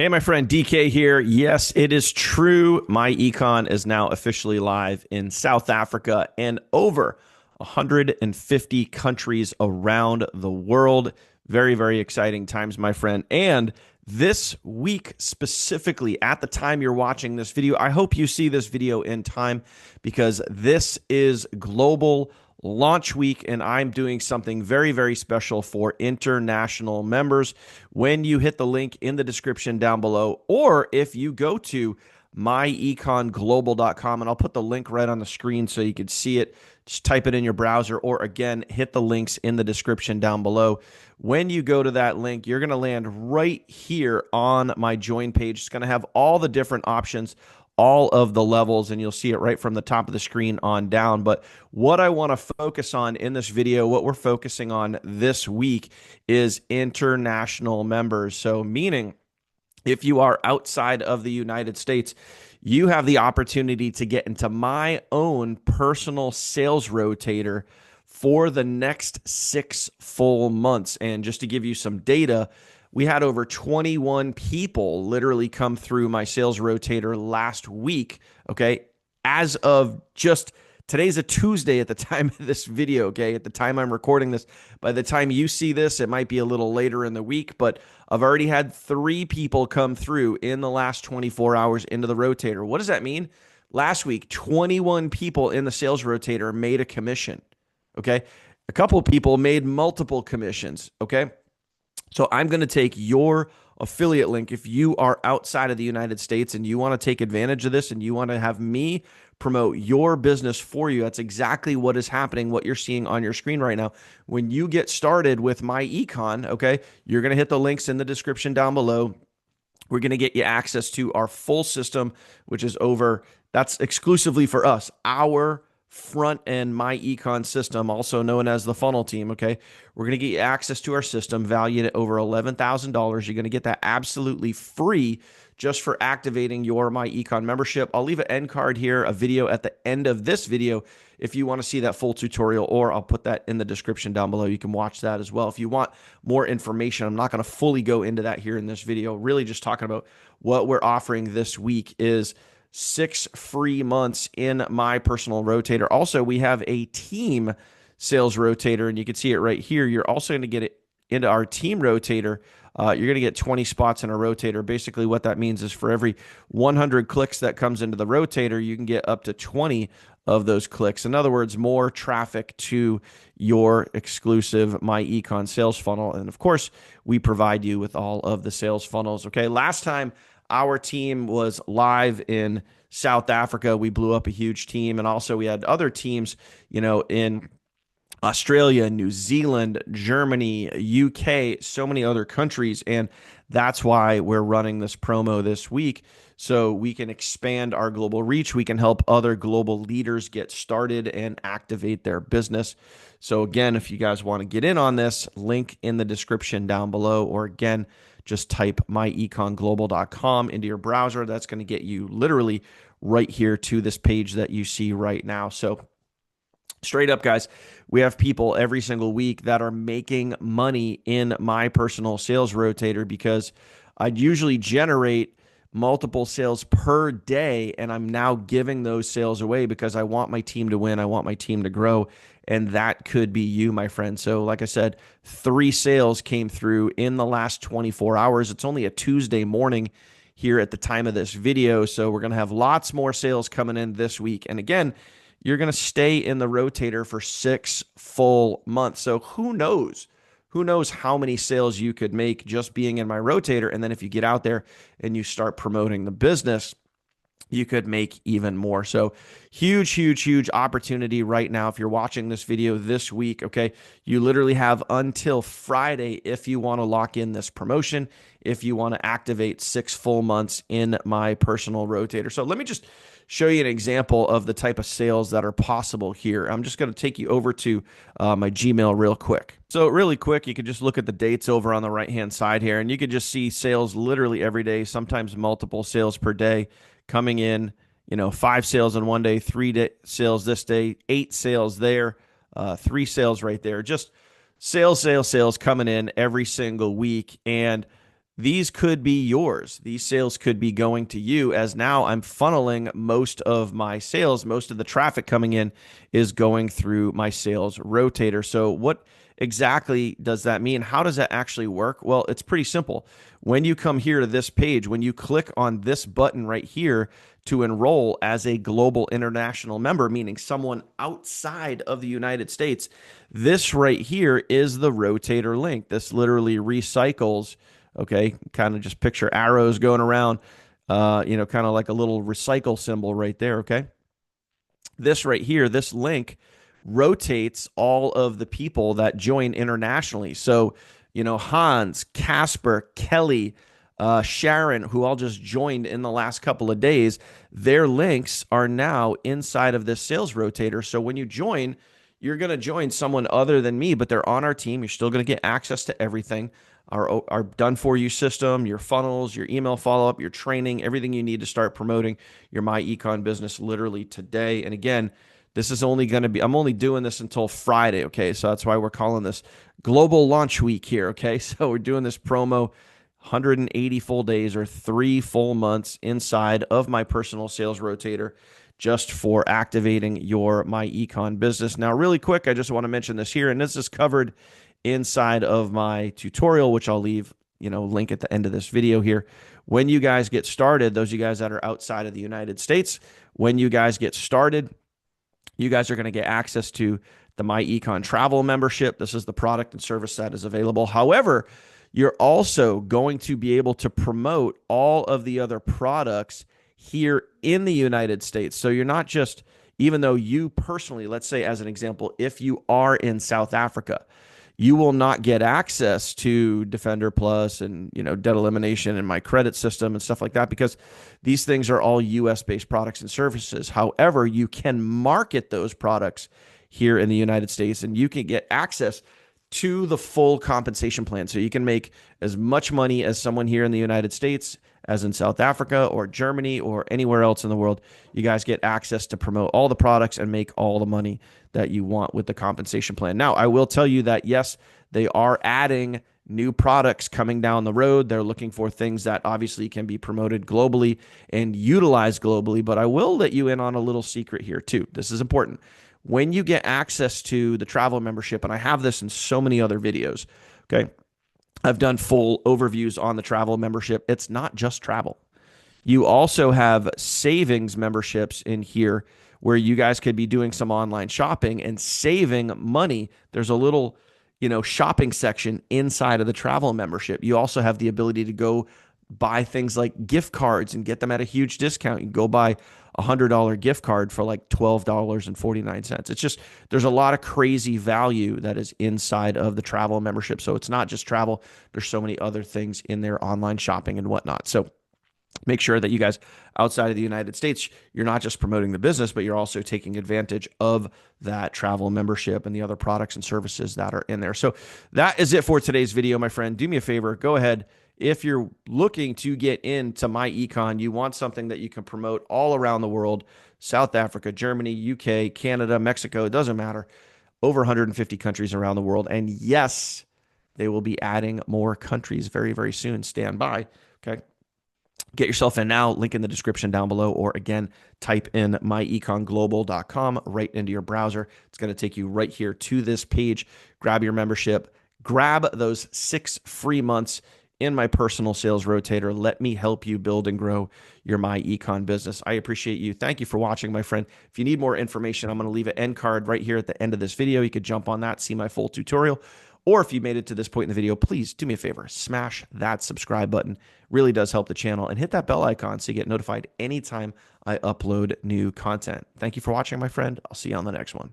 Hey, my friend DK here. Yes, it is true. myEcon is now officially live in South Africa and over 150 countries around the world. Very, very exciting times, my friend. And this week, specifically at the time you're watching this video, I hope you see this video in time because this is global launch week and I'm doing something very, very special for international members. When you hit the link in the description down below, or if you go to myEconGlobal.com, and I'll put the link right on the screen so you can see it. Just type it in your browser, or again, hit the links in the description down below. When you go to that link, you're going to land right here on my join page. It's going to have all the different options, all of the levels, and you'll see it right from the top of the screen on down. But what I want to focus on in this video, what we're focusing on this week, is international members. So meaning, if you are outside of the United States, you have the opportunity to get into my own personal sales rotator for the next 6 full months. And just to give you some data, we had over 21 people literally come through my sales rotator last week. Okay. As of just today's a Tuesday at the time of this video. Okay. At the time I'm recording this, by the time you see this, it might be a little later in the week, but I've already had 3 people come through in the last 24 hours into the rotator. What does that mean? Last week, 21 people in the sales rotator made a commission. Okay. A couple of people made multiple commissions. Okay. So I'm going to take your affiliate link if you are outside of the United States and you want to take advantage of this and you want to have me promote your business for you. That's exactly what is happening, what you're seeing on your screen right now. When you get started with myEcon, okay, you're going to hit the links in the description down below. We're going to get you access to our full system, which is that's exclusively for us, our front end myEcon system, also known as the funnel team. Okay. We're going to get you access to our system valued at over $11,000. You're going to get that absolutely free just for activating your myEcon membership. I'll leave an end card here, a video at the end of this video if you want to see that full tutorial, or I'll put that in the description down below. You can watch that as well. If you want more information, I'm not going to fully go into that here in this video. Really just talking about what we're offering this week is 6 free months in my personal rotator. Also, we have a team sales rotator, and you can see it right here. You're also going to get it into our team rotator. You're going to get 20 spots in a rotator. Basically, what that means is for every 100 clicks that comes into the rotator, you can get up to 20 of those clicks. In other words, more traffic to your exclusive myEcon sales funnel. And of course, we provide you with all of the sales funnels. Okay, last time our team was live in South Africa, we blew up a huge team. And also we had other teams, in Australia, New Zealand, Germany, UK, so many other countries. And that's why we're running this promo this week, so we can expand our global reach. We can help other global leaders get started and activate their business. So again, if you guys want to get in on this, link in the description down below, or again, just type myEconGlobal.com into your browser. That's going to get you literally right here to this page that you see right now. So straight up, guys, we have people every single week that are making money in my personal sales rotator because I'd usually generate multiple sales per day, and I'm now giving those sales away because I want my team to win. I want my team to grow, and that could be you, my friend. So like I said, 3 sales came through in the last 24 hours. It's only a Tuesday morning here at the time of this video, so we're going to have lots more sales coming in this week. And again, you're going to stay in the rotator for 6 full months. So who knows? Who knows how many sales you could make just being in my rotator? And then if you get out there and you start promoting the business, you could make even more. So huge, huge, huge opportunity right now. If you're watching this video this week, okay, you literally have until Friday if you want to lock in this promotion, if you want to activate 6 full months in my personal rotator. So let me just show you an example of the type of sales that are possible here. I'm just going to take you over to my Gmail real quick. So really quick, you could just look at the dates over on the right-hand side here, and you could just see sales literally every day, sometimes multiple sales per day coming in, 5 sales in one day, 3 sales this day, 8 sales there, 3 sales right there. Just sales coming in every single week. And these could be yours. These sales could be going to you, as now I'm funneling most of my sales, most of the traffic coming in is going through my sales rotator. So, what exactly does that mean? How does that actually work? Well, it's pretty simple. When you come here to this page, when you click on this button right here to enroll as a global international member, meaning someone outside of the United States, this right here is the rotator link. This literally recycles. Okay, kind of just picture arrows going around, kind of like a little recycle symbol right there. Okay, this right here, this link rotates all of the people that join internationally. So, Hans, Casper, Kelly, Sharon, who all just joined in the last couple of days, their links are now inside of this sales rotator. So when you join, you're going to join someone other than me, but they're on our team. You're still going to get access to everything. Our done for you system, your funnels, your email follow up, your training, everything you need to start promoting your myEcon business literally today. And again, this is only going to be, I'm only doing this until Friday. Okay. So that's why we're calling this global launch week here. Okay. So we're doing this promo 180 full days or 3 full months inside of my personal sales rotator just for activating your myEcon business. Now, really quick, I just want to mention this here, and this is covered inside of my tutorial, which I'll leave, link at the end of this video here. When you guys get started, those of you guys that are outside of the United States, when you guys get started, you guys are going to get access to the myEcon travel membership. This is the product and service that is available. However, you're also going to be able to promote all of the other products here in the United States. So you're not just, even though you personally, let's say as an example, if you are in South Africa, you will not get access to Defender Plus and debt elimination and my credit system and stuff like that, because these things are all US based products and services. However, you can market those products here in the United States, and you can get access to the full compensation plan. So you can make as much money as someone here in the United States as in South Africa or Germany or anywhere else in the world. You guys get access to promote all the products and make all the money that you want with the compensation plan. Now, I will tell you that, yes, they are adding new products coming down the road. They're looking for things that obviously can be promoted globally and utilized globally. But I will let you in on a little secret here too. This is important. When you get access to the travel membership, and I have this in so many other videos, okay? I've done full overviews on the travel membership. It's not just travel. You also have savings memberships in here where you guys could be doing some online shopping and saving money. There's a little, shopping section inside of the travel membership. You also have the ability to go buy things like gift cards and get them at a huge discount. You can go buy a $100 gift card for like $12.49. It's just, there's a lot of crazy value that is inside of the travel membership. So it's not just travel. There's so many other things in there, online shopping and whatnot. So make sure that you guys outside of the United States, you're not just promoting the business, but you're also taking advantage of that travel membership and the other products and services that are in there. So that is it for today's video, my friend. Do me a favor, go ahead. If you're looking to get into myEcon, you want something that you can promote all around the world, South Africa, Germany, UK, Canada, Mexico, it doesn't matter, over 150 countries around the world. And yes, they will be adding more countries very, very soon. Stand by, okay? Get yourself in now, link in the description down below, or again, type in myeconglobal.com right into your browser. It's going to take you right here to this page. Grab your membership, grab those 6 free months in my personal sales rotator. Let me help you build and grow your myEcon business. I appreciate you. Thank you for watching, my friend. If you need more information, I'm going to leave an end card right here at the end of this video. You could jump on that, see my full tutorial. Or if you made it to this point in the video, please do me a favor, smash that subscribe button. Really does help the channel. And hit that bell icon so you get notified anytime I upload new content. Thank you for watching, my friend. I'll see you on the next one.